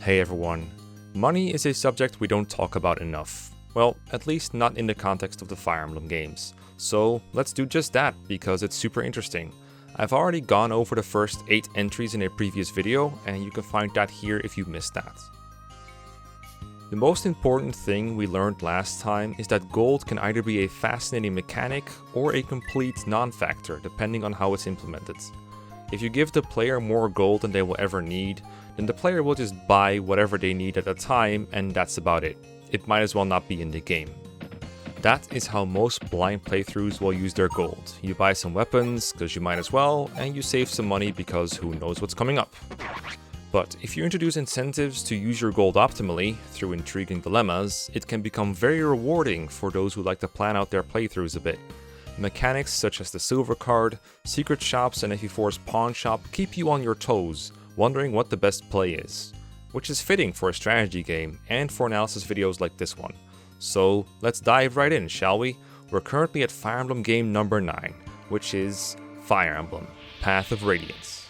Hey everyone. Money is a subject we don't talk about enough. Well, at least not in the context of the Fire Emblem games. So let's do just that, because it's super interesting. I've already gone over the first 8 entries in a previous video, and you can find that here if you missed that. The most important thing we learned last time is that gold can either be a fascinating mechanic or a complete non-factor, depending on how it's implemented. If you give the player more gold than they will ever need, then the player will just buy whatever they need at the time, and that's about it. It might as well not be in the game. That is how most blind playthroughs will use their gold. You buy some weapons, because you might as well, and you save some money because who knows what's coming up. But if you introduce incentives to use your gold optimally, through intriguing dilemmas, it can become very rewarding for those who like to plan out their playthroughs a bit. Mechanics such as the silver card, secret shops and FE4's pawn shop keep you on your toes, wondering what the best play is. Which is fitting for a strategy game and for analysis videos like this one. So let's dive right in, shall we? We're currently at Fire Emblem game number 9, which is Fire Emblem, Path of Radiance.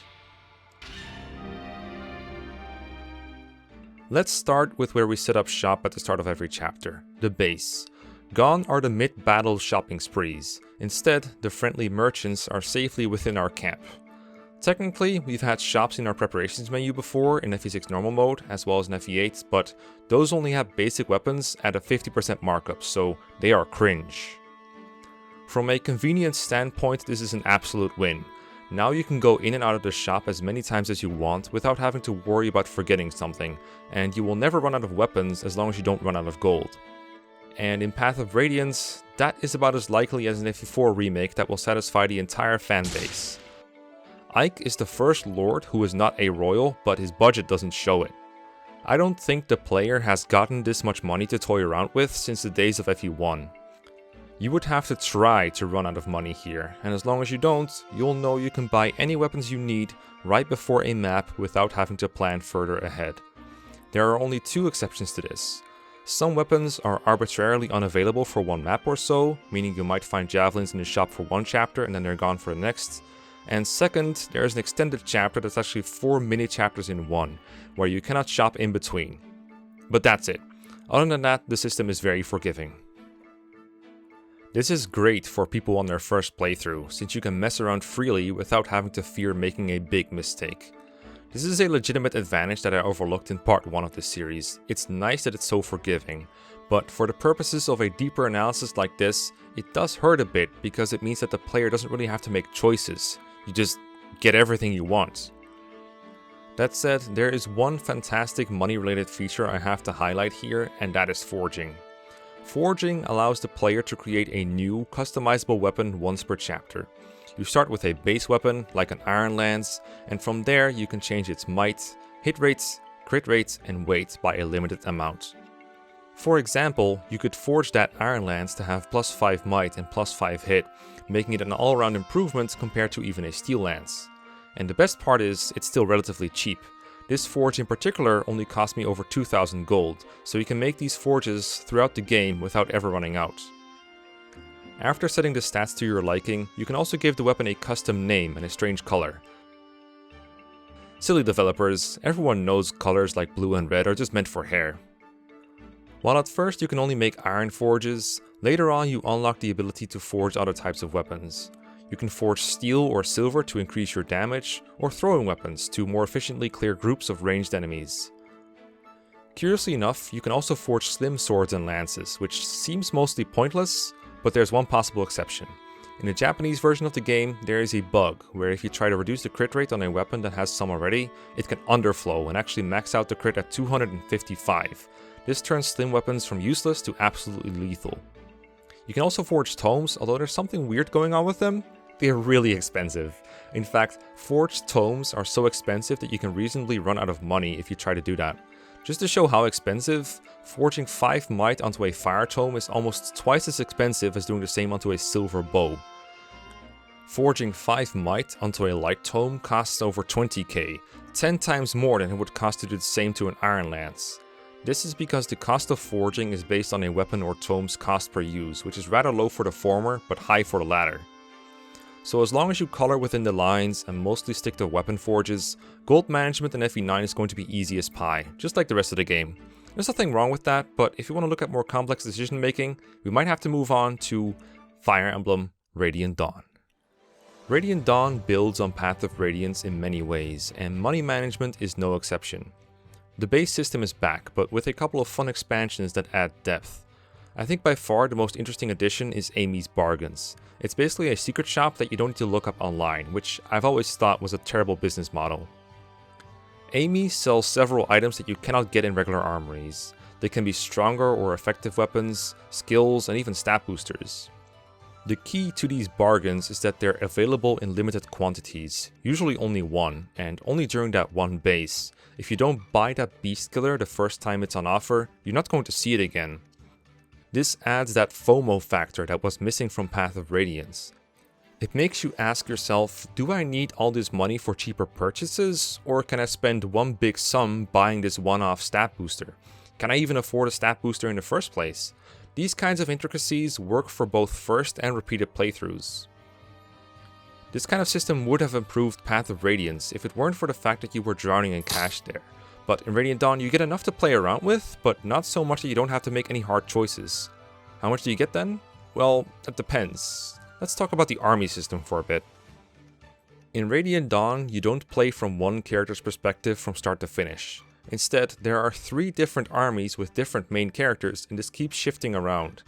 Let's start with where we set up shop at the start of every chapter, the base. Gone are the mid-battle shopping sprees. Instead, the friendly merchants are safely within our camp. Technically, we've had shops in our preparations menu before in FE6 normal mode, as well as in FE8, but those only have basic weapons at a 50% markup, so they are cringe. From a convenience standpoint, this is an absolute win. Now you can go in and out of the shop as many times as you want without having to worry about forgetting something, and you will never run out of weapons as long as you don't run out of gold. And in Path of Radiance, that is about as likely as an FE4 remake that will satisfy the entire fanbase. Ike is the first lord who is not a royal, but his budget doesn't show it. I don't think the player has gotten this much money to toy around with since the days of FE1. You would have to try to run out of money here, and as long as you don't, you'll know you can buy any weapons you need right before a map without having to plan further ahead. There are only 2 exceptions to this. Some weapons are arbitrarily unavailable for one map or so, meaning you might find javelins in the shop for one chapter and then they're gone for the next. And second, there is an extended chapter that's actually 4 mini chapters in one, where you cannot shop in between. But that's it. Other than that, the system is very forgiving. This is great for people on their first playthrough, since you can mess around freely without having to fear making a big mistake. This is a legitimate advantage that I overlooked in part 1 of this series. It's nice that it's so forgiving, but for the purposes of a deeper analysis like this, it does hurt a bit because it means that the player doesn't really have to make choices. You just get everything you want. That said, there is one fantastic money-related feature I have to highlight here, and that is forging. Forging allows the player to create a new, customizable weapon once per chapter. You start with a base weapon, like an Iron Lance, and from there you can change its might, hit rates, crit rates, and weight by a limited amount. For example, you could forge that Iron Lance to have +5 might and +5 hit, making it an all-around improvement compared to even a Steel Lance. And the best part is, it's still relatively cheap. This forge in particular only cost me over 2,000 gold, so you can make these forges throughout the game without ever running out. After setting the stats to your liking, you can also give the weapon a custom name and a strange color. Silly developers, everyone knows colors like blue and red are just meant for hair. While at first you can only make iron forges, later on you unlock the ability to forge other types of weapons. You can forge steel or silver to increase your damage, or throwing weapons to more efficiently clear groups of ranged enemies. Curiously enough, you can also forge slim swords and lances, which seems mostly pointless, but there's one possible exception. In the Japanese version of the game, there is a bug where if you try to reduce the crit rate on a weapon that has some already, it can underflow and actually max out the crit at 255. This turns slim weapons from useless to absolutely lethal. You can also forge tomes, although there's something weird going on with them. They're really expensive. In fact, forged tomes are so expensive that you can reasonably run out of money if you try to do that. Just to show how expensive, forging 5 might onto a fire tome is almost twice as expensive as doing the same onto a silver bow. Forging 5 might onto a light tome costs over 20k, 10 times more than it would cost to do the same to an Iron Lance. This is because the cost of forging is based on a weapon or tome's cost per use, which is rather low for the former but high for the latter. So as long as you color within the lines and mostly stick to weapon forges, gold management in FE9 is going to be easy as pie, just like the rest of the game. There's nothing wrong with that, but if you want to look at more complex decision making, we might have to move on to Fire Emblem Radiant Dawn. Radiant Dawn builds on Path of Radiance in many ways, and money management is no exception. The base system is back, but with a couple of fun expansions that add depth. I think by far the most interesting addition is Amy's Bargains. It's basically a secret shop that you don't need to look up online, which I've always thought was a terrible business model. Amy sells several items that you cannot get in regular armories. They can be stronger or effective weapons, skills, and even stat boosters. The key to these bargains is that they're available in limited quantities, usually only one, and only during that one base. If you don't buy that beast killer the first time it's on offer, you're not going to see it again. This adds that FOMO factor that was missing from Path of Radiance. It makes you ask yourself, do I need all this money for cheaper purchases, or can I spend one big sum buying this one-off stat booster? Can I even afford a stat booster in the first place? These kinds of intricacies work for both first and repeated playthroughs. This kind of system would have improved Path of Radiance if it weren't for the fact that you were drowning in cash there. But in Radiant Dawn you get enough to play around with, but not so much that you don't have to make any hard choices. How much do you get then? Well, that depends. Let's talk about the army system for a bit. In Radiant Dawn, you don't play from one character's perspective from start to finish. Instead, there are 3 different armies with different main characters, and this keeps shifting around.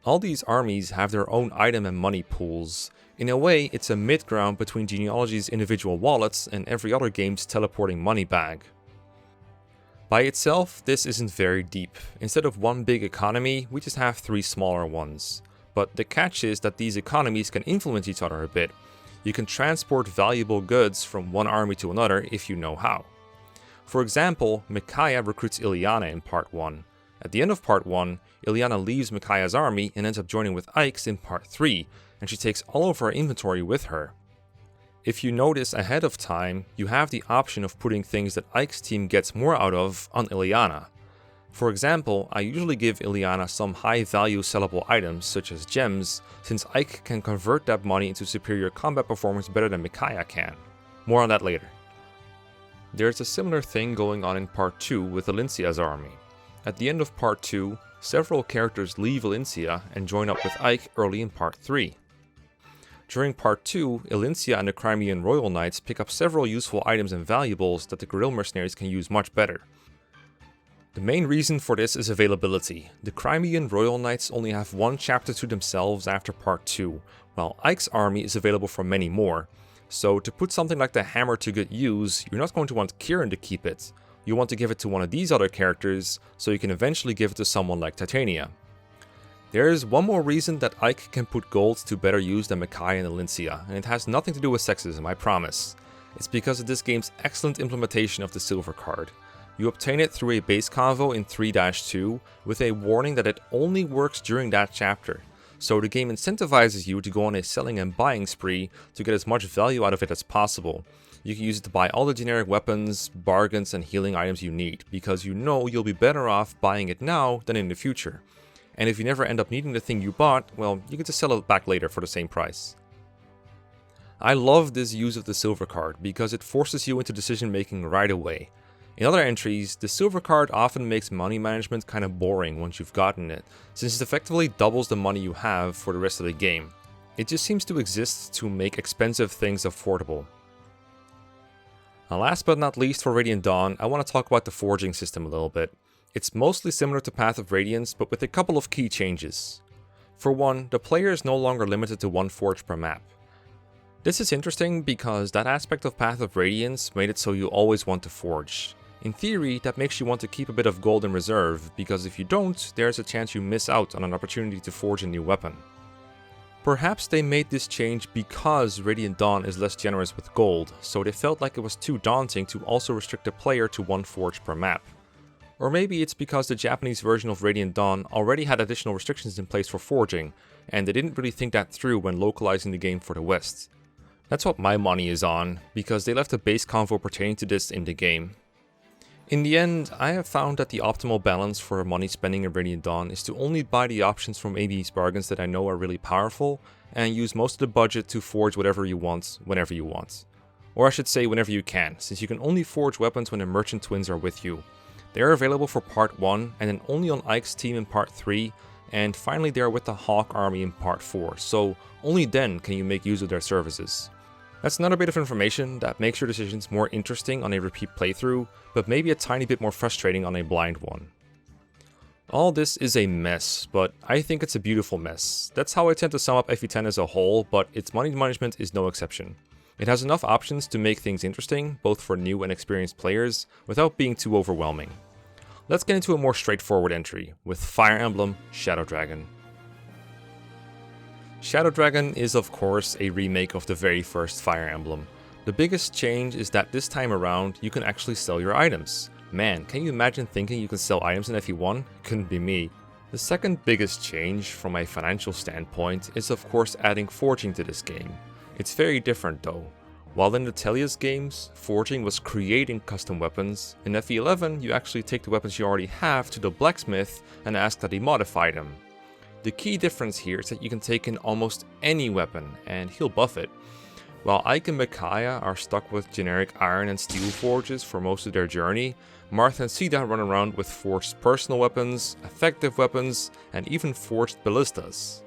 All these armies have their own item and money pools. In a way, it's a mid-ground between Genealogy's individual wallets and every other game's teleporting money bag. By itself, this isn't very deep. Instead of one big economy, we just have 3 smaller ones. But the catch is that these economies can influence each other a bit. You can transport valuable goods from one army to another if you know how. For example, Micaiah recruits Ileana in Part 1. At the end of Part 1, Ileana leaves Micaiah's army and ends up joining with Ike's in Part 3, and she takes all of her inventory with her. If you know this ahead of time, you have the option of putting things that Ike's team gets more out of on Ileana. For example, I usually give Ileana some high value sellable items such as gems, since Ike can convert that money into superior combat performance better than Micaiah can. More on that later. There's a similar thing going on in Part 2 with Elincia's army. At the end of Part 2, several characters leave Elincia and join up with Ike early in Part 3. During Part 2, Elincia and the Crimean Royal Knights pick up several useful items and valuables that the guerrilla mercenaries can use much better. The main reason for this is availability. The Crimean Royal Knights only have one chapter to themselves after Part 2, while Ike's army is available for many more. So to put something like the hammer to good use, you're not going to want Kieran to keep it. You want to give it to one of these other characters, so you can eventually give it to someone like Titania. There is one more reason that Ike can put gold to better use than Micaiah and Elincia, and it has nothing to do with sexism, I promise. It's because of this game's excellent implementation of the silver card. You obtain it through a base convo in 3-2 with a warning that it only works during that chapter. So the game incentivizes you to go on a selling and buying spree to get as much value out of it as possible. You can use it to buy all the generic weapons, bargains, and healing items you need, because you know you'll be better off buying it now than in the future. And if you never end up needing the thing you bought, well, you can just sell it back later for the same price. I love this use of the silver card because it forces you into decision making right away. In other entries, the silver card often makes money management kind of boring once you've gotten it, since it effectively doubles the money you have for the rest of the game. It just seems to exist to make expensive things affordable. Now, last but not least for Radiant Dawn, I want to talk about the forging system a little bit. It's mostly similar to Path of Radiance, but with a couple of key changes. For one, the player is no longer limited to one forge per map. This is interesting because that aspect of Path of Radiance made it so you always want to forge. In theory, that makes you want to keep a bit of gold in reserve, because if you don't, there's a chance you miss out on an opportunity to forge a new weapon. Perhaps they made this change because Radiant Dawn is less generous with gold, so they felt like it was too daunting to also restrict the player to one forge per map. Or maybe it's because the Japanese version of Radiant Dawn already had additional restrictions in place for forging, and they didn't really think that through when localizing the game for the West. That's what my money is on, because they left a base convo pertaining to this in the game. In the end, I have found that the optimal balance for money spending in Radiant Dawn is to only buy the options from AB's bargains that I know are really powerful, and use most of the budget to forge whatever you want, whenever you want. Or I should say whenever you can, since you can only forge weapons when the Merchant Twins are with you. They are available for Part 1, and then only on Ike's team in Part 3, and finally they are with the Hawk army in Part 4, so only then can you make use of their services. That's another bit of information that makes your decisions more interesting on a repeat playthrough, but maybe a tiny bit more frustrating on a blind one. All this is a mess, but I think it's a beautiful mess. That's how I tend to sum up FE10 as a whole, but its money management is no exception. It has enough options to make things interesting, both for new and experienced players, without being too overwhelming. Let's get into a more straightforward entry, with Fire Emblem Shadow Dragon. Shadow Dragon is of course a remake of the very first Fire Emblem. The biggest change is that this time around you can actually sell your items. Man, can you imagine thinking you can sell items in FE1? Couldn't be me. The second biggest change from a financial standpoint is of course adding forging to this game. It's very different though. While in the Tellius games, forging was creating custom weapons, in FE11 you actually take the weapons you already have to the blacksmith and ask that he modify them. The key difference here is that you can take in almost any weapon and he'll buff it. While Ike and Micaiah are stuck with generic iron and steel forges for most of their journey, Martha and Sita run around with forged personal weapons, effective weapons, and even forged ballistas.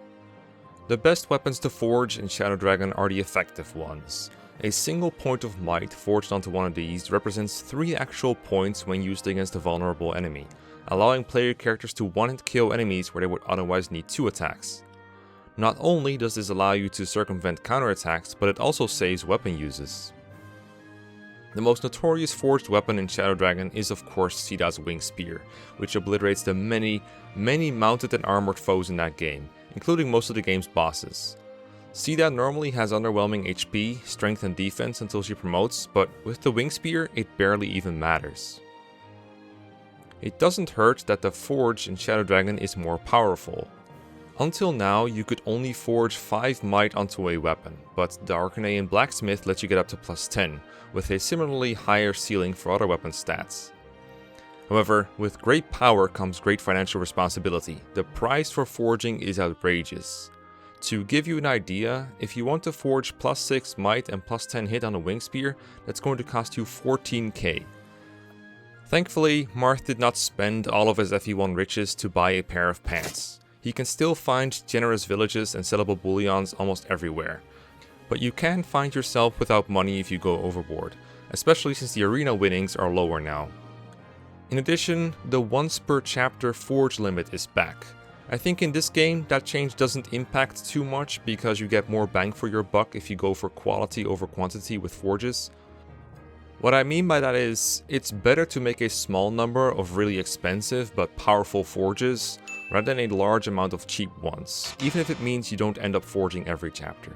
The best weapons to forge in Shadow Dragon are the effective ones. A single point of might forged onto one of these represents 3 actual points when used against a vulnerable enemy, allowing player characters to one-hit kill enemies where they would otherwise need 2 attacks. Not only does this allow you to circumvent counterattacks, but it also saves weapon uses. The most notorious forged weapon in Shadow Dragon is of course Sita's Wing Spear, which obliterates the many mounted and armored foes in that game, including most of the game's bosses. Sita normally has underwhelming HP, strength and defense until she promotes, but with the Wing Spear it barely even matters. It doesn't hurt that the forge in Shadow Dragon is more powerful. Until now, you could only forge 5 might onto a weapon, but the Arcanean Blacksmith lets you get up to +10, with a similarly higher ceiling for other weapon stats. However, with great power comes great financial responsibility. The price for forging is outrageous. To give you an idea, if you want to forge +6 might and +10 hit on a Wing Spear, that's going to cost you 14k. Thankfully, Marth did not spend all of his FE1 riches to buy a pair of pants. He can still find generous villages and sellable bullions almost everywhere. But you can find yourself without money if you go overboard, especially since the arena winnings are lower now. In addition, the once per chapter forge limit is back. I think in this game that change doesn't impact too much because you get more bang for your buck if you go for quality over quantity with forges. What I mean by that is, it's better to make a small number of really expensive but powerful forges rather than a large amount of cheap ones, even if it means you don't end up forging every chapter.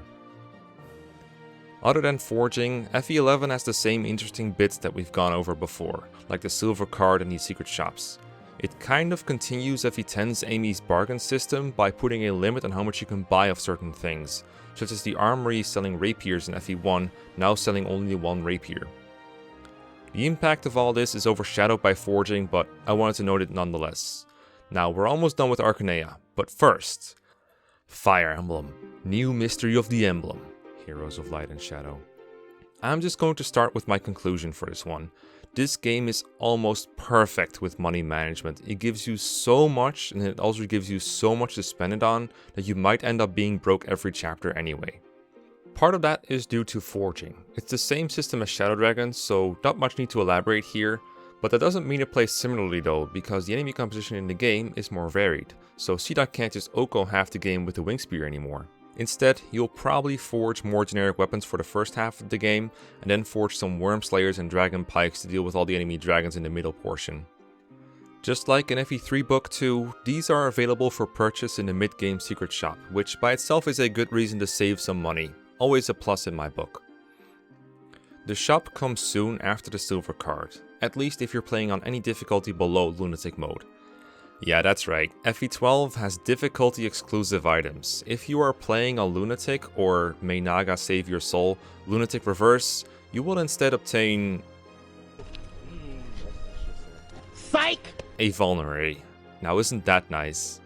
Other than forging, FE11 has the same interesting bits that we've gone over before, like the silver card and the secret shops. It kind of continues FE10's Amy's bargain system by putting a limit on how much you can buy of certain things, such as the armory selling rapiers in FE1, now selling only 1 rapier. The impact of all this is overshadowed by forging, but I wanted to note it nonetheless. Now we're almost done with Arcanea, but first, Fire Emblem, New Mystery of the Emblem, Heroes of Light and Shadow. I'm just going to start with my conclusion for this one. This game is almost perfect with money management. It gives you so much, and it also gives you so much to spend it on that you might end up being broke every chapter anyway. Part of that is due to forging. It's the same system as Shadow Dragon, so not much need to elaborate here. But that doesn't mean it plays similarly though, because the enemy composition in the game is more varied, so Sita can't just Oko half the game with the Wing Spear anymore. Instead, you'll probably forge more generic weapons for the first half of the game, and then forge some Worm Slayers and Dragon Pikes to deal with all the enemy dragons in the middle portion. Just like in FE3 Book 2, these are available for purchase in the mid-game secret shop, which by itself is a good reason to save some money, always a plus in my book. The shop comes soon after the silver card, at least if you're playing on any difficulty below Lunatic mode. Yeah, that's right, FE12 has difficulty exclusive items. If you are playing on Lunatic or May Naga Save Your Soul, Lunatic Reverse, you will instead obtain psych! A vulnerary. Now isn't that nice?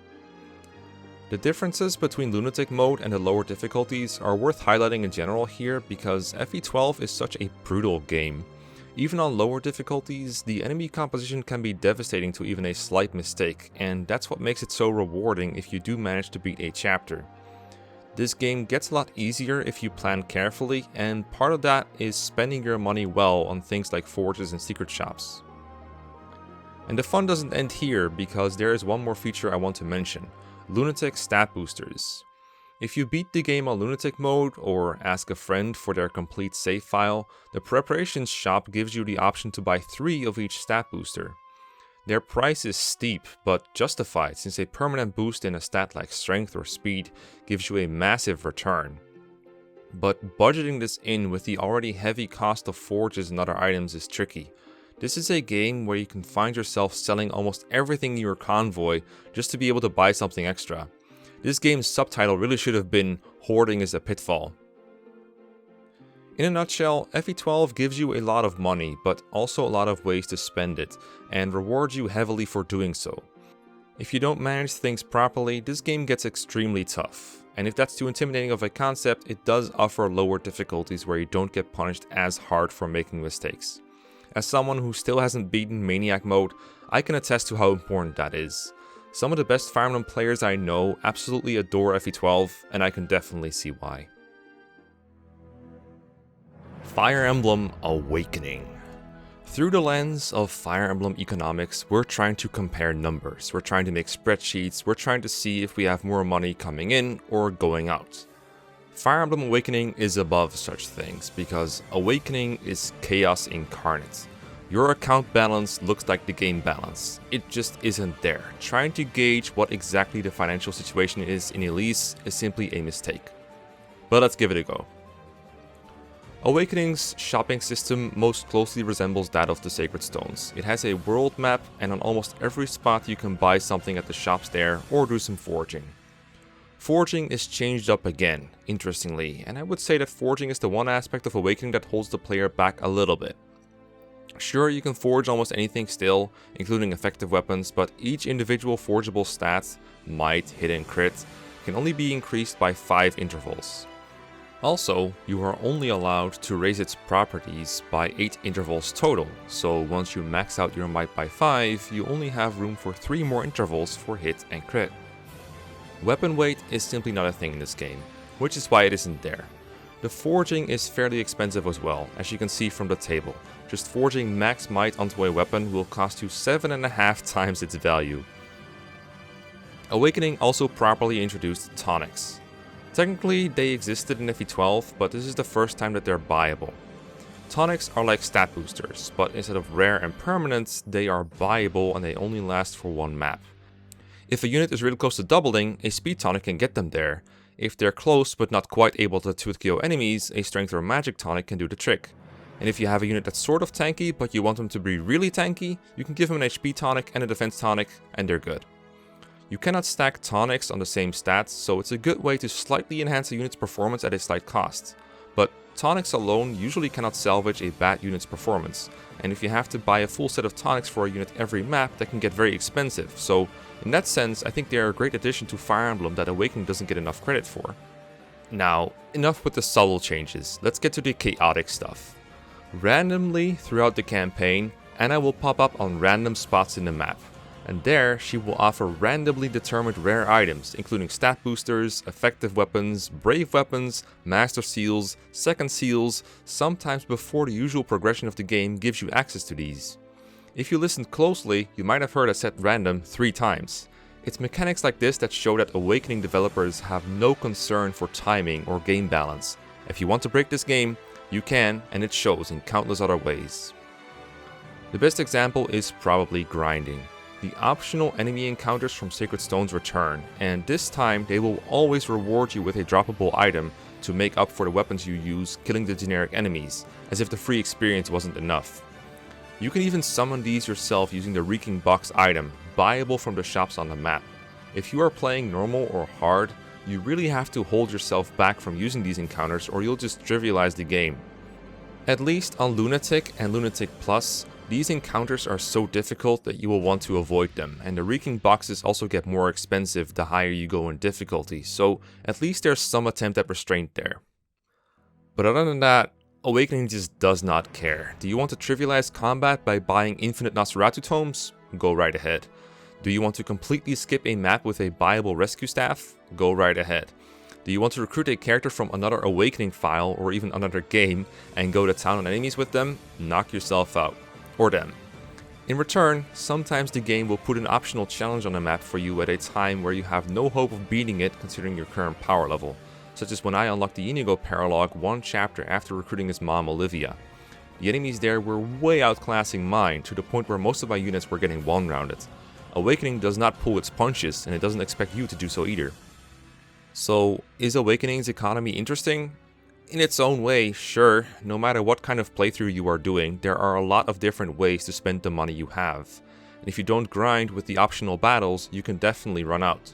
The differences between Lunatic mode and the lower difficulties are worth highlighting in general here because FE12 is such a brutal game. Even on lower difficulties, the enemy composition can be devastating to even a slight mistake, and that's what makes it so rewarding if you do manage to beat a chapter. This game gets a lot easier if you plan carefully, and part of that is spending your money well on things like forges and secret shops. And the fun doesn't end here, because there is one more feature I want to mention: Lunatic stat boosters. If you beat the game on Lunatic mode, or ask a friend for their complete save file, the preparations shop gives you the option to buy 3 of each stat booster. Their price is steep, but justified since a permanent boost in a stat like strength or speed gives you a massive return. But budgeting this in with the already heavy cost of forges and other items is tricky. This is a game where you can find yourself selling almost everything in your convoy just to be able to buy something extra. This game's subtitle really should have been "Hoarding is a Pitfall." In a nutshell, FE12 gives you a lot of money, but also a lot of ways to spend it, and rewards you heavily for doing so. If you don't manage things properly, this game gets extremely tough. And if that's too intimidating of a concept, it does offer lower difficulties where you don't get punished as hard for making mistakes. As someone who still hasn't beaten Maniac mode, I can attest to how important that is. Some of the best Fire Emblem players I know absolutely adore FE12, and I can definitely see why. Fire Emblem Awakening. Through the lens of Fire Emblem economics, we're trying to compare numbers, we're trying to make spreadsheets, we're trying to see if we have more money coming in or going out. Fire Emblem Awakening is above such things, because Awakening is chaos incarnate. Your account balance looks like the game balance. It just isn't there. Trying to gauge what exactly the financial situation is in Elise is simply a mistake. But let's give it a go. Awakening's shopping system most closely resembles that of the Sacred Stones. It has a world map, and on almost every spot you can buy something at the shops there or do some forging. Forging is changed up again, interestingly, and I would say that forging is the one aspect of Awakening that holds the player back a little bit. Sure, you can forge almost anything still, including effective weapons, but each individual forgeable stat, might, hit and crit, can only be increased by 5 intervals. Also, you are only allowed to raise its properties by 8 intervals total, so once you max out your might by 5, you only have room for 3 more intervals for hit and crit. Weapon weight is simply not a thing in this game, which is why it isn't there. The forging is fairly expensive as well, as you can see from the table. Just forging max might onto a weapon will cost you 7.5 times its value. Awakening also properly introduced tonics. Technically, they existed in FE12, but this is the first time that they're buyable. Tonics are like stat boosters, but instead of rare and permanent, they are buyable and they only last for one map. If a unit is really close to doubling, a speed tonic can get them there. If they're close but not quite able to 2-KO enemies, a strength or magic tonic can do the trick. And if you have a unit that's sort of tanky, but you want them to be really tanky, you can give them an HP tonic and a defense tonic, and they're good. You cannot stack tonics on the same stats, so it's a good way to slightly enhance a unit's performance at a slight cost. But tonics alone usually cannot salvage a bad unit's performance, and if you have to buy a full set of tonics for a unit every map, that can get very expensive, so in that sense, I think they are a great addition to Fire Emblem that Awakening doesn't get enough credit for. Now, enough with the subtle changes, let's get to the chaotic stuff. Randomly throughout the campaign, Anna will pop up on random spots in the map, and there she will offer randomly determined rare items, including stat boosters, effective weapons, brave weapons, master seals, second seals, sometimes before the usual progression of the game gives you access to these. If you listened closely, you might have heard us set random 3 times. It's mechanics like this that show that Awakening developers have no concern for timing or game balance. If you want to break this game, you can, and it shows in countless other ways. The best example is probably grinding. The optional enemy encounters from Sacred Stones return, and this time they will always reward you with a droppable item to make up for the weapons you use killing the generic enemies, as if the free experience wasn't enough. You can even summon these yourself using the Reeking Box item, buyable from the shops on the map. If you are playing normal or hard, you really have to hold yourself back from using these encounters or you'll just trivialize the game. At least on Lunatic and Lunatic Plus, These encounters are so difficult that you will want to avoid them, and the reeking boxes also get more expensive the higher you go in difficulty, so at least there's some attempt at restraint there. But other than that, Awakening just does not care. Do you want to trivialize combat by buying infinite Nosferatu tomes? Go right ahead. Do you want to completely skip a map with a buyable rescue staff? Go right ahead. Do you want to recruit a character from another Awakening file or even another game and go to town on enemies with them? Knock yourself out. Or them. In return, sometimes the game will put an optional challenge on the map for you at a time where you have no hope of beating it considering your current power level, such as when I unlocked the Inigo Paralog one chapter after recruiting his mom Olivia. The enemies there were way outclassing mine to the point where most of my units were getting one-rounded. Awakening does not pull its punches, and it doesn't expect you to do so either. So, is Awakening's economy interesting? In its own way, sure. No matter what kind of playthrough you are doing, there are a lot of different ways to spend the money you have. And if you don't grind with the optional battles, you can definitely run out.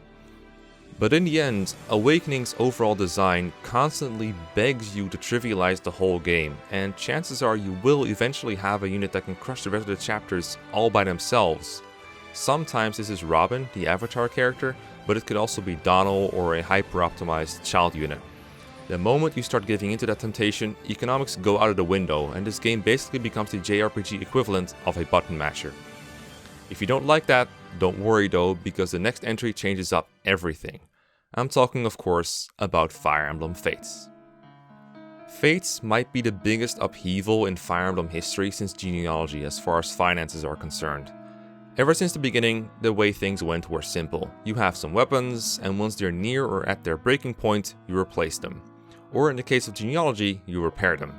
But in the end, Awakening's overall design constantly begs you to trivialize the whole game, and chances are you will eventually have a unit that can crush the rest of the chapters all by themselves. Sometimes this is Robin, the Avatar character, but it could also be Donald or a hyper-optimized child unit. The moment you start giving into that temptation, economics go out of the window, and this game basically becomes the JRPG equivalent of a button masher. If you don't like that, don't worry though, because the next entry changes up everything. I'm talking, of course, about Fire Emblem Fates. Fates might be the biggest upheaval in Fire Emblem history since Genealogy as far as finances are concerned. Ever since the beginning, the way things went were simple. You have some weapons, and once they're near or at their breaking point, you replace them. Or in the case of Genealogy, you repair them.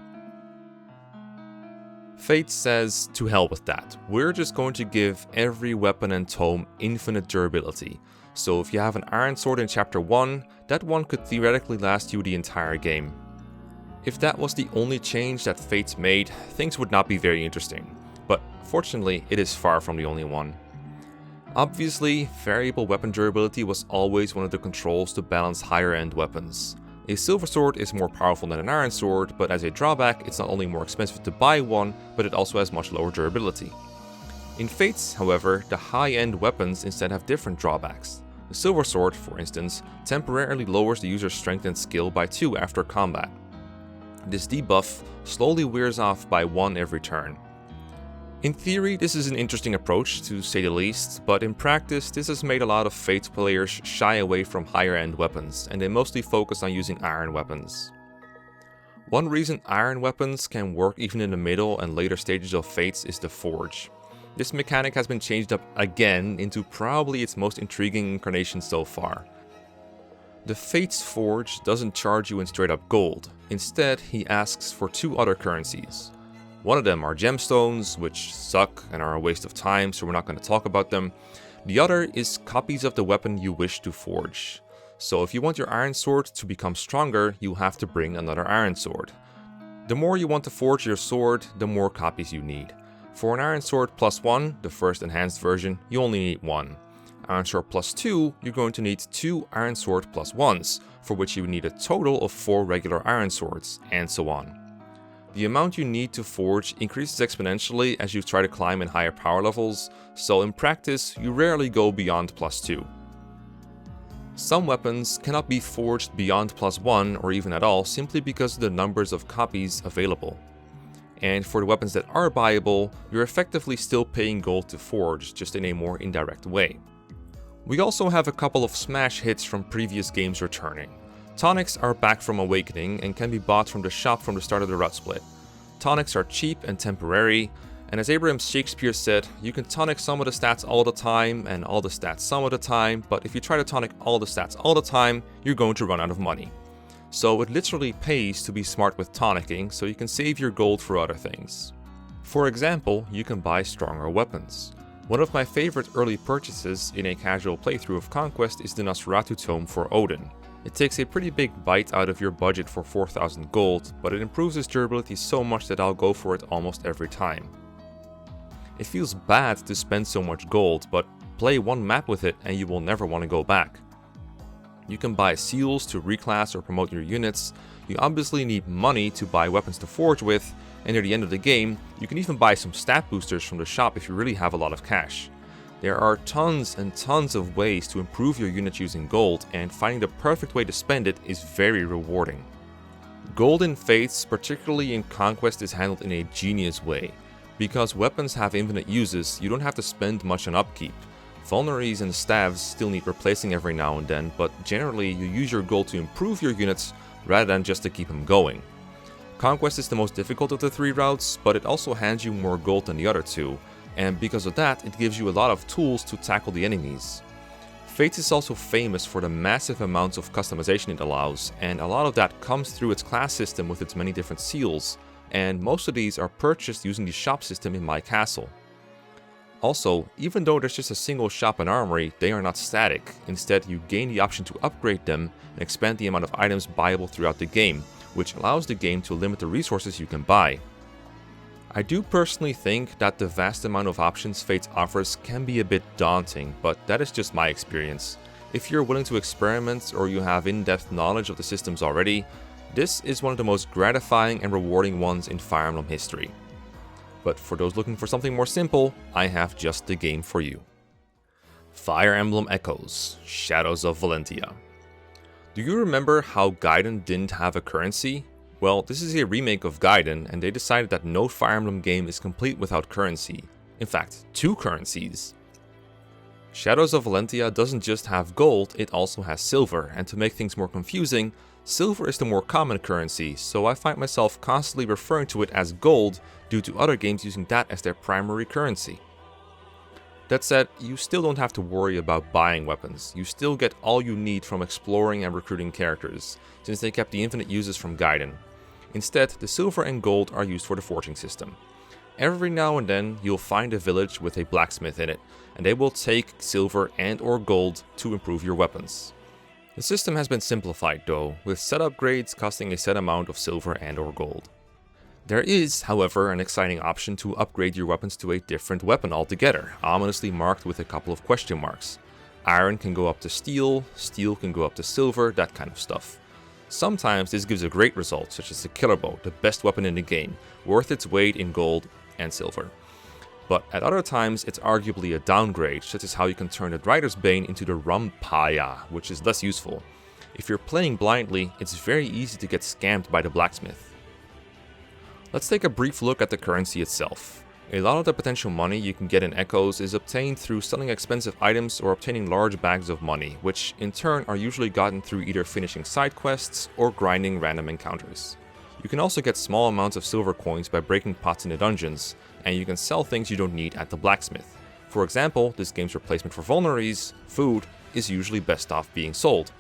Fate says, to hell with that. We're just going to give every weapon and tome infinite durability. So if you have an Iron Sword in Chapter 1, that one could theoretically last you the entire game. If that was the only change that Fate's made, things would not be very interesting. But fortunately, it is far from the only one. Obviously, variable weapon durability was always one of the controls to balance higher end weapons. A silver sword is more powerful than an iron sword, but as a drawback, it's not only more expensive to buy one, but it also has much lower durability. In Fates, however, the high-end weapons instead have different drawbacks. The silver sword, for instance, temporarily lowers the user's strength and skill by 2 after combat. This debuff slowly wears off by 1 every turn. In theory, this is an interesting approach, to say the least, but in practice, this has made a lot of Fates players shy away from higher-end weapons, and they mostly focus on using iron weapons. One reason iron weapons can work even in the middle and later stages of Fates is the Forge. This mechanic has been changed up again into probably its most intriguing incarnation so far. The Fates Forge doesn't charge you in straight up gold, instead he asks for 2 other currencies. One of them are gemstones, which suck and are a waste of time, so we're not going to talk about them. The other is copies of the weapon you wish to forge. So if you want your iron sword to become stronger, you have to bring another iron sword. The more you want to forge your sword, the more copies you need. For an iron sword plus 1, the first enhanced version, you only need 1. Iron sword plus 2, you're going to need 2 iron sword plus 1s, for which you need a total of 4 regular iron swords, and so on. The amount you need to forge increases exponentially as you try to climb in higher power levels, so in practice, you rarely go beyond plus 2. Some weapons cannot be forged beyond plus 1 or even at all simply because of the numbers of copies available. And for the weapons that are buyable, you're effectively still paying gold to forge, just in a more indirect way. We also have a couple of smash hits from previous games returning. Tonics are back from Awakening and can be bought from the shop from the start of the route split. Tonics are cheap and temporary, and as Abraham Shakespeare said, you can tonic some of the stats all the time and all the stats some of the time, but if you try to tonic all the stats all the time, you're going to run out of money. So it literally pays to be smart with tonicking so you can save your gold for other things. For example, you can buy stronger weapons. One of my favorite early purchases in a casual playthrough of Conquest is the Nosferatu tome for Odin. It takes a pretty big bite out of your budget for 4,000 gold, but it improves its durability so much that I'll go for it almost every time. It feels bad to spend so much gold, but play one map with it and you will never want to go back. You can buy seals to reclass or promote your units, you obviously need money to buy weapons to forge with, and near the end of the game, you can even buy some stat boosters from the shop if you really have a lot of cash. There are tons and tons of ways to improve your units using gold, and finding the perfect way to spend it is very rewarding. Gold in Fates, particularly in Conquest, is handled in a genius way. Because weapons have infinite uses, you don't have to spend much on upkeep. Vulneries and staves still need replacing every now and then, but generally you use your gold to improve your units rather than just to keep them going. Conquest is the most difficult of the 3 routes, but it also hands you more gold than the other 2, and because of that, it gives you a lot of tools to tackle the enemies. Fates is also famous for the massive amounts of customization it allows, and a lot of that comes through its class system with its many different seals, and most of these are purchased using the shop system in my castle. Also, even though there's just a single shop and armory, they are not static. Instead, you gain the option to upgrade them and expand the amount of items buyable throughout the game, which allows the game to limit the resources you can buy. I do personally think that the vast amount of options Fates offers can be a bit daunting, but that is just my experience. If you're willing to experiment or you have in-depth knowledge of the systems already, this is one of the most gratifying and rewarding ones in Fire Emblem history. But for those looking for something more simple, I have just the game for you. Fire Emblem Echoes: Shadows of Valentia. Do you remember how Gaiden didn't have a currency? Well, this is a remake of Gaiden, and they decided that no Fire Emblem game is complete without currency. In fact, 2 currencies. Shadows of Valentia doesn't just have gold, it also has silver, and to make things more confusing, silver is the more common currency, so I find myself constantly referring to it as gold due to other games using that as their primary currency. That said, you still don't have to worry about buying weapons. You still get all you need from exploring and recruiting characters, since they kept the infinite uses from Gaiden. Instead, the silver and gold are used for the forging system. Every now and then, you'll find a village with a blacksmith in it, and they will take silver and or gold to improve your weapons. The system has been simplified though, with set upgrades costing a set amount of silver and or gold. There is, however, an exciting option to upgrade your weapons to a different weapon altogether, ominously marked with a couple of question marks. Iron can go up to steel, steel can go up to silver, that kind of stuff. Sometimes this gives a great result, such as the Killer Bow, the best weapon in the game, worth its weight in gold and silver. But at other times it's arguably a downgrade, such as how you can turn the Rider's Bane into the Rumpaya, which is less useful. If you're playing blindly, it's very easy to get scammed by the blacksmith. Let's take a brief look at the currency itself. A lot of the potential money you can get in Echoes is obtained through selling expensive items or obtaining large bags of money, which in turn are usually gotten through either finishing side quests or grinding random encounters. You can also get small amounts of silver coins by breaking pots in the dungeons, and you can sell things you don't need at the blacksmith. For example, this game's replacement for vulneries, food, is usually best off being sold.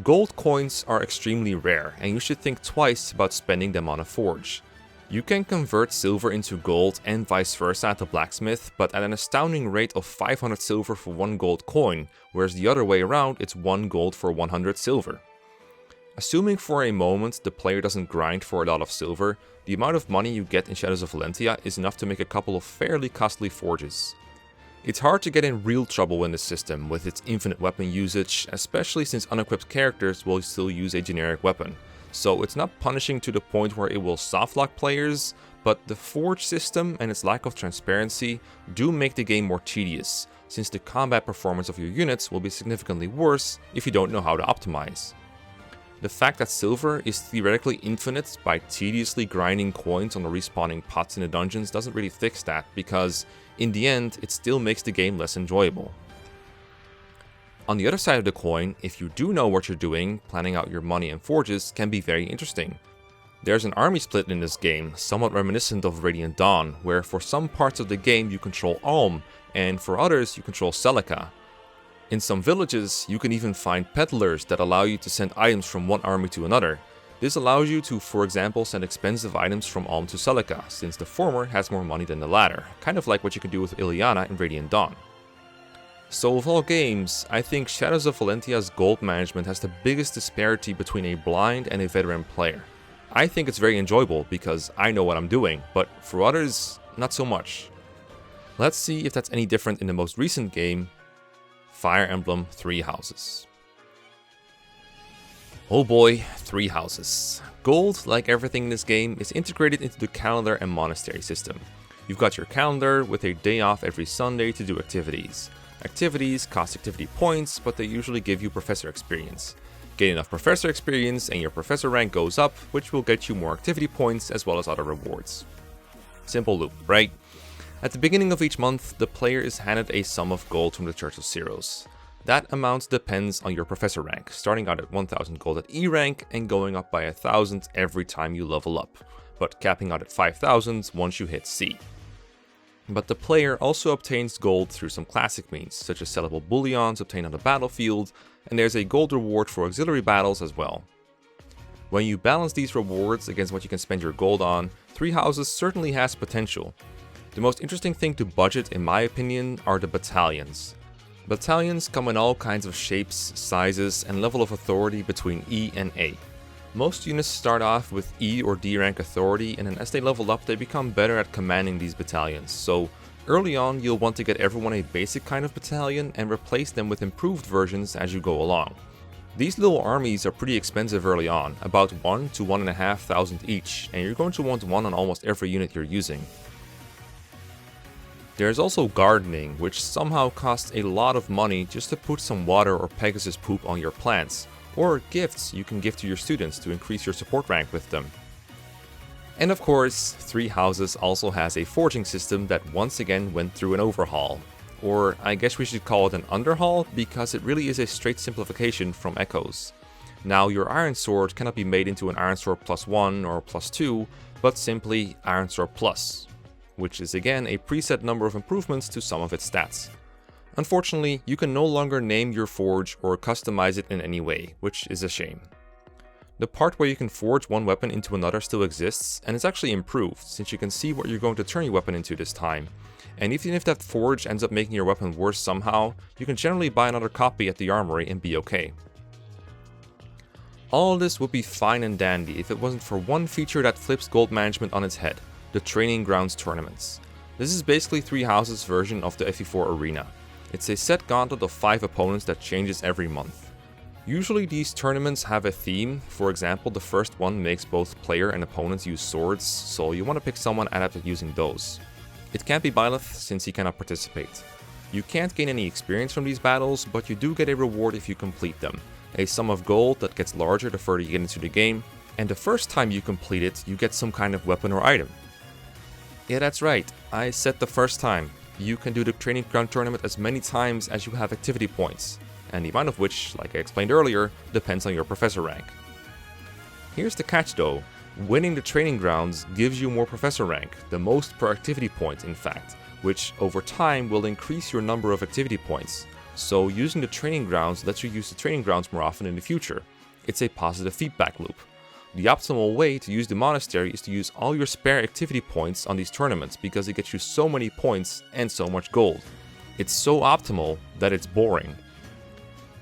Gold coins are extremely rare, and you should think twice about spending them on a forge. You can convert silver into gold and vice versa at the blacksmith, but at an astounding rate of 500 silver for 1 gold coin, whereas the other way around it's 1 gold for 100 silver. Assuming for a moment the player doesn't grind for a lot of silver, the amount of money you get in Shadows of Valentia is enough to make a couple of fairly costly forges. It's hard to get in real trouble in this system with its infinite weapon usage, especially since unequipped characters will still use a generic weapon. So it's not punishing to the point where it will softlock players, but the forge system and its lack of transparency do make the game more tedious, since the combat performance of your units will be significantly worse if you don't know how to optimize. The fact that silver is theoretically infinite by tediously grinding coins on the respawning pots in the dungeons doesn't really fix that, because in the end it still makes the game less enjoyable. On the other side of the coin, if you do know what you're doing, planning out your money and forges can be very interesting. There's an army split in this game, somewhat reminiscent of Radiant Dawn, where for some parts of the game you control Alm, and for others you control Celica. In some villages, you can even find peddlers that allow you to send items from one army to another. This allows you to, for example, send expensive items from Alm to Celica, since the former has more money than the latter, kind of like what you can do with Ileana in Radiant Dawn. So of all games, I think Shadows of Valentia's gold management has the biggest disparity between a blind and a veteran player. I think it's very enjoyable because I know what I'm doing, but for others, not so much. Let's see if that's any different in the most recent game, Fire Emblem 3 Houses. Oh boy, 3 Houses. Gold, like everything in this game, is integrated into the calendar and monastery system. You've got your calendar with a day off every Sunday to do activities. Activities cost activity points, but they usually give you professor experience. Gain enough professor experience and your professor rank goes up, which will get you more activity points as well as other rewards. Simple loop, right? At the beginning of each month, the player is handed a sum of gold from the Church of Ceros. That amount depends on your professor rank, starting out at 1000 gold at E rank and going up by 1000 every time you level up, but capping out at 5000 once you hit C. But the player also obtains gold through some classic means, such as sellable bullions obtained on the battlefield, and there's a gold reward for auxiliary battles as well. When you balance these rewards against what you can spend your gold on, Three Houses certainly has potential. The most interesting thing to budget, in my opinion, are the battalions. Battalions come in all kinds of shapes, sizes, and level of authority between E and A. Most units start off with E or D rank authority, and then as they level up they become better at commanding these battalions, so early on you'll want to get everyone a basic kind of battalion and replace them with improved versions as you go along. These little armies are pretty expensive early on, about 1 to 1,500 each, and you're going to want one on almost every unit you're using. There's also gardening, which somehow costs a lot of money just to put some water or Pegasus poop on your plants, or gifts you can give to your students to increase your support rank with them. And of course, Three Houses also has a forging system that once again went through an overhaul. Or I guess we should call it an underhaul, because it really is a straight simplification from Echoes. Now your Iron Sword cannot be made into an Iron Sword +1 or +2, but simply Iron Sword Plus, which is again a preset number of improvements to some of its stats. Unfortunately, you can no longer name your forge or customize it in any way, which is a shame. The part where you can forge one weapon into another still exists, and it's actually improved, since you can see what you're going to turn your weapon into this time. And even if that forge ends up making your weapon worse somehow, you can generally buy another copy at the armory and be okay. All of this would be fine and dandy if it wasn't for one feature that flips gold management on its head: the Training Grounds tournaments. This is basically Three Houses' version of the FE4 Arena. It's a set gauntlet of 5 opponents that changes every month. Usually these tournaments have a theme. For example, the first one makes both player and opponents use swords, so you want to pick someone adept at using those. It can't be Byleth since he cannot participate. You can't gain any experience from these battles, but you do get a reward if you complete them. A sum of gold that gets larger the further you get into the game, and the first time you complete it, you get some kind of weapon or item. Yeah, that's right, I said the first time. You can do the Training Ground tournament as many times as you have activity points, and the amount of which, like I explained earlier, depends on your professor rank. Here's the catch though: winning the Training Grounds gives you more professor rank, the most per activity point in fact, which over time will increase your number of activity points. So using the Training Grounds lets you use the Training Grounds more often in the future. It's a positive feedback loop. The optimal way to use the monastery is to use all your spare activity points on these tournaments, because it gets you so many points and so much gold. It's so optimal that it's boring.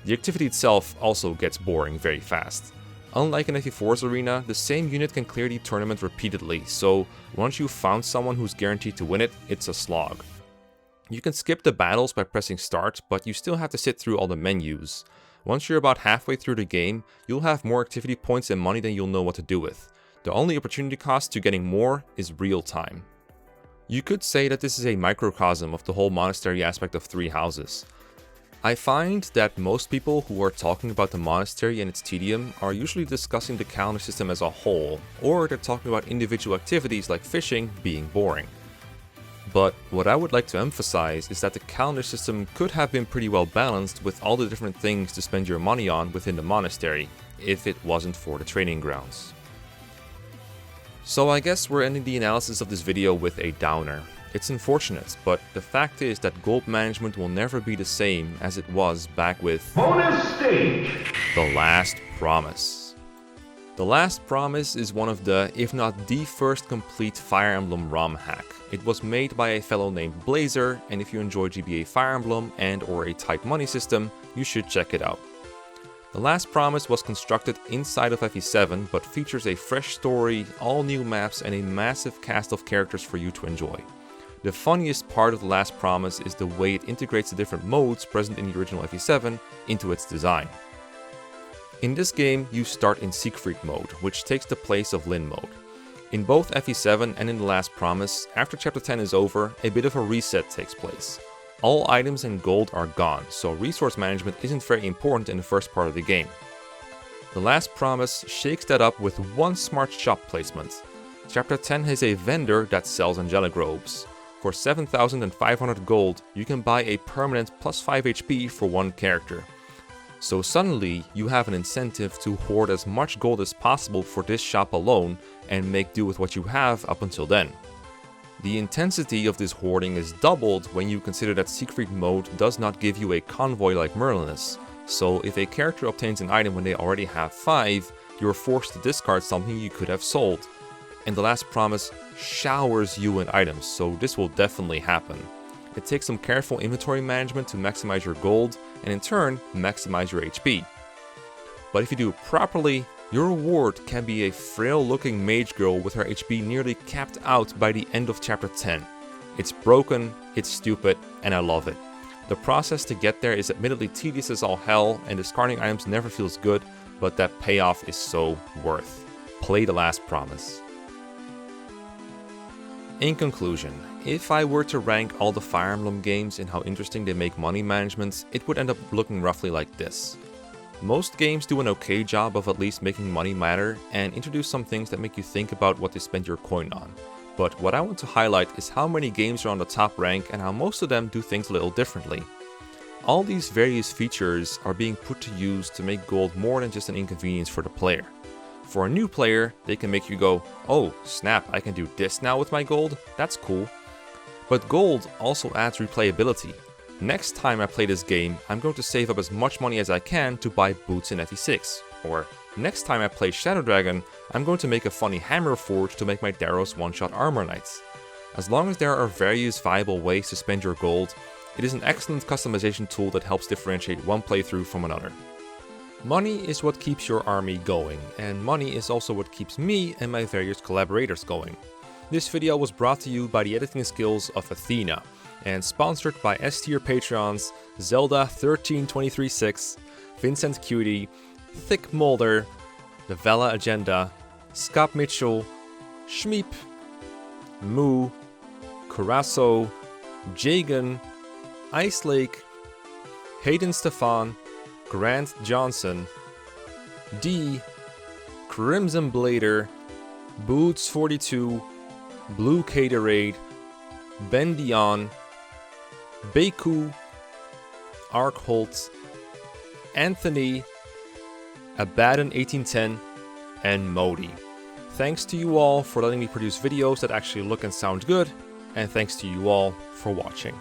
The activity itself also gets boring very fast. Unlike in FE4's arena, the same unit can clear the tournament repeatedly, so once you've found someone who's guaranteed to win it, it's a slog. You can skip the battles by pressing start, but you still have to sit through all the menus. Once you're about halfway through the game, you'll have more activity points and money than you'll know what to do with. The only opportunity cost to getting more is real time. You could say that this is a microcosm of the whole monastery aspect of Three Houses. I find that most people who are talking about the monastery and its tedium are usually discussing the calendar system as a whole, or they're talking about individual activities like fishing being boring. But what I would like to emphasize is that the calendar system could have been pretty well balanced with all the different things to spend your money on within the monastery, if it wasn't for the Training Grounds. So I guess we're ending the analysis of this video with a downer. It's unfortunate, but the fact is that gold management will never be the same as it was back with Bonus Stage! The Last Promise. The Last Promise is one of the, if not the first complete Fire Emblem ROM hack. It was made by a fellow named Blazer, and if you enjoy GBA Fire Emblem and or a tight money system, you should check it out. The Last Promise was constructed inside of FE7, but features a fresh story, all new maps, and a massive cast of characters for you to enjoy. The funniest part of The Last Promise is the way it integrates the different modes present in the original FE7 into its design. In this game, you start in Siegfried mode, which takes the place of Lyn mode. In both FE7 and in The Last Promise, after Chapter 10 is over, a bit of a reset takes place. All items and gold are gone, so resource management isn't very important in the first part of the game. The Last Promise shakes that up with one smart shop placement. Chapter 10 has a vendor that sells angelic robes. For 7,500 gold, you can buy a permanent plus 5 HP for one character. So suddenly, you have an incentive to hoard as much gold as possible for this shop alone and make do with what you have up until then. The intensity of this hoarding is doubled when you consider that Siegfried mode does not give you a convoy like Merlin is. So if a character obtains an item when they already have 5, you're forced to discard something you could have sold. And The Last Promise showers you in items, so this will definitely happen. It takes some careful inventory management to maximize your gold, and in turn, maximize your HP. But if you do it properly, your reward can be a frail-looking mage girl with her HP nearly capped out by the end of Chapter 10. It's broken, it's stupid, and I love it. The process to get there is admittedly tedious as all hell, and discarding items never feels good, but that payoff is so worth. Play The Last Promise. In conclusion, if I were to rank all the Fire Emblem games in how interesting they make money management, it would end up looking roughly like this. Most games do an okay job of at least making money matter and introduce some things that make you think about what to spend your coin on. But what I want to highlight is how many games are on the top rank and how most of them do things a little differently. All these various features are being put to use to make gold more than just an inconvenience for the player. For a new player, they can make you go, oh snap, I can do this now with my gold? That's cool. But gold also adds replayability. Next time I play this game, I'm going to save up as much money as I can to buy boots in FE6. Or next time I play Shadow Dragon, I'm going to make a funny hammer forge to make my Daros one-shot armor knights. As long as there are various viable ways to spend your gold, it is an excellent customization tool that helps differentiate one playthrough from another. Money is what keeps your army going, and money is also what keeps me and my various collaborators going. This video was brought to you by the editing skills of Athena, and sponsored by S-tier Patreons Zelda13236, Vincent Cutie, Thick Mulder, The Vela Agenda, Scott Mitchell, Schmeep, Moo, Carasso, Jagan, Ice Lake, Hayden Stefan, Grant Johnson, D, Crimson Blader, Boots42, Blue Caterade, Ben Dion, Baku, Arkholt, Anthony, Abaddon1810, and Modi. Thanks to you all for letting me produce videos that actually look and sound good, and thanks to you all for watching.